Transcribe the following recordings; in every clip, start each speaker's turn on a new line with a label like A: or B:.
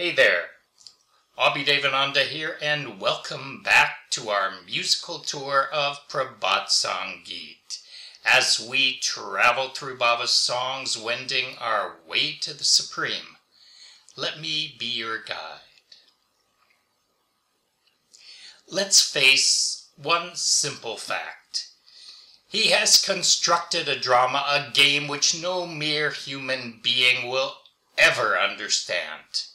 A: Hey there, Abhi Devananda here, and welcome back to our musical tour of Prabhat Sangeet as we travel through Baba's songs, wending our way to the Supreme. Let me be your guide. Let's face one simple fact. He has constructed a drama, a game which no mere human being will ever understand.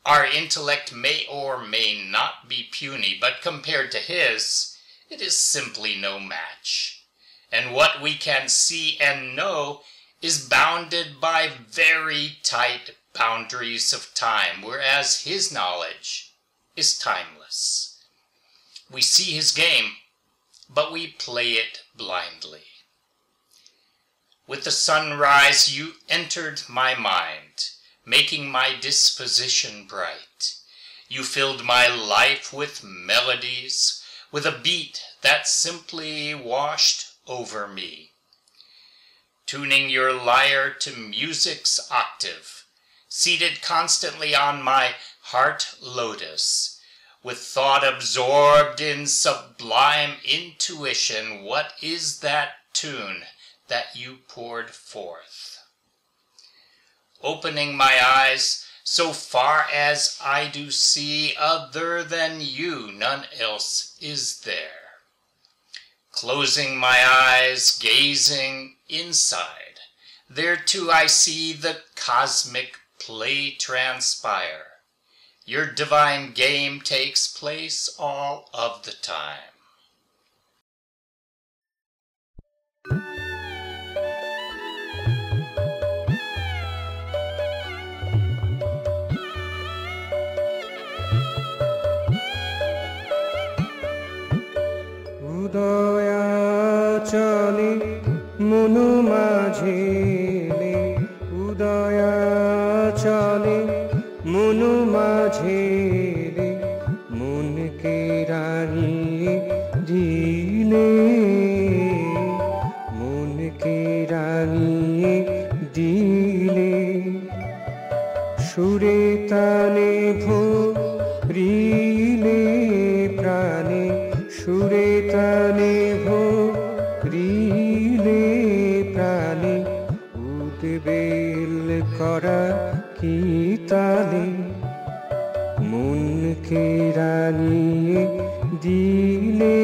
A: Our intellect may or may not be puny, but compared to his, it is simply no match. And what we can see and know is bounded by very tight boundaries of time, whereas his knowledge is timeless. We see his game, but we play it blindly. With the sunrise you entered my mind, making my disposition bright. You filled my life with melodies, with a beat that simply washed over me. Tuning your lyre to music's octave, seated constantly on my heart lotus, with thought absorbed in sublime intuition, what is that tune that you poured forth? Opening my eyes, so far as I do see, other than you, none else is there. Closing my eyes, gazing inside, there too I see the cosmic play transpire. Your divine game takes place all of the time.
B: উদয়াচলে Manu মাঝেলে উদয়াচলে Manu মাঝেলে মনকে রাঙিয়ে দিলে মনকে রাঙিয়ে দিলে সুরে তানে ভরিলে প্রাণে সুরে তানে ভরিলে প্রাণে উদ্বেল করা কি তালে মনকে রাঙিয়ে দিলে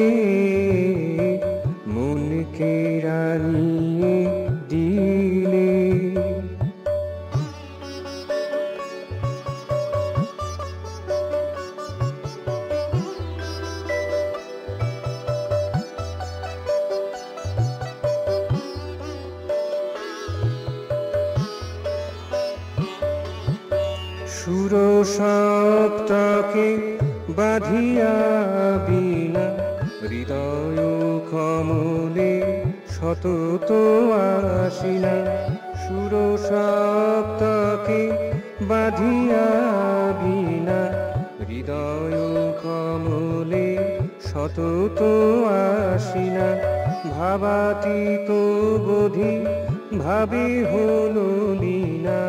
B: মনকে রাঙিয়ে দিলে সুর সপ্তকে বাঁধিয়া বিনা হৃদয় কমলে সতত আসিনা সুর সপ্তকে বাঁধিয়া বিনা হৃদয় কমলে সতত আসিনা ভাবাতীত বোধি ভাবে হলো লীনা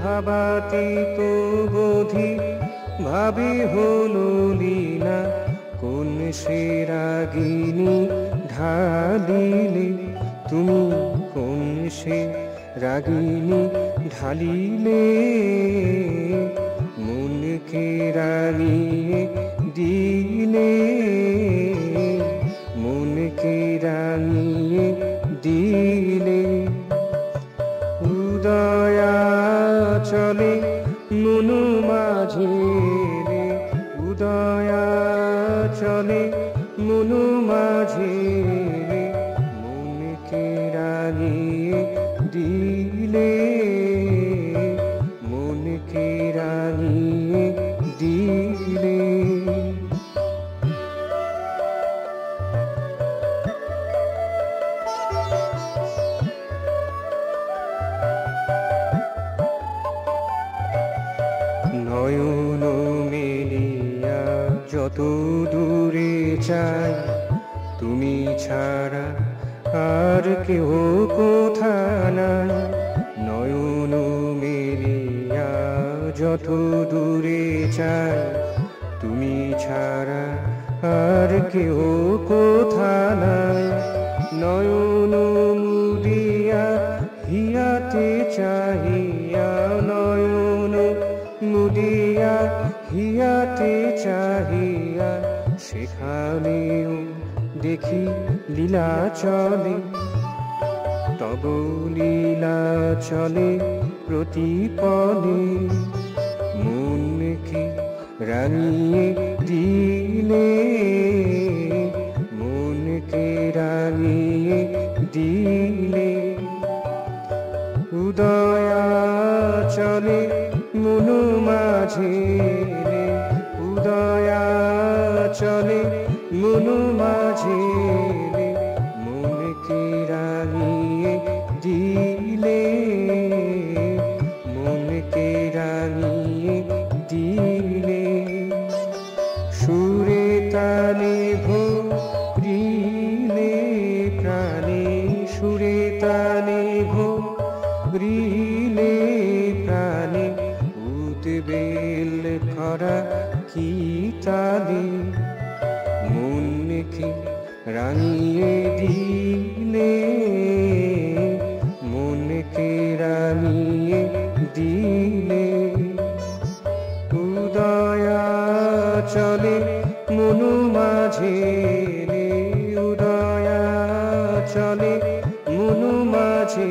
B: ভাবাতীত বোধি ভাবে হলো লীনা কোন সে রাগিনী ঢালিলে তুমি কোন সে রাগিনী ঢালিলে মনকে রাঙিয়ে দিলে মনকে রাঙিয়ে দিলে উদয়াচলে মনু মাঝেলে উদয়াচলে মনু মাঝেলে মনকে রাঙিয়ে দিলে মনকে রাঙিয়ে দিলে নয়ন মেলিয়া যত দূরে চাই তুমি ছাড়া আর কেহ কোথা নাই নয়ন মেলিয়া যত দূরে চাই তুমি ছাড়া আর কেউ কোথা নাই নয়ন মুদিয়া হিয়াতে চাহিয়া নয়ন মুদিয়া হিয়াতে চাহিয়া সেখানেও দেখি লীলা চলে তব লীলা চলে প্রতিপলে মনকে রাঙিয়ে দিলে মনকে রাঙিয়ে দিলে উদয়া চলে মনু মাঝে উদয়া চলে মনু মাঝে মনকে রাঙিয়ে দিলে মনকে রাঙিয়ে দিলে সুরে তালে ভরিলে প্রাণে সুরে তালে ভরিলে প্রাণে উদ্বেল খরা কি তালে মনকে রাঙিয়ে দিলে মনকে রাঙিয়ে দিলে উদয়া চলে মনু মাঝে উদয়া চলে মনু মাঝে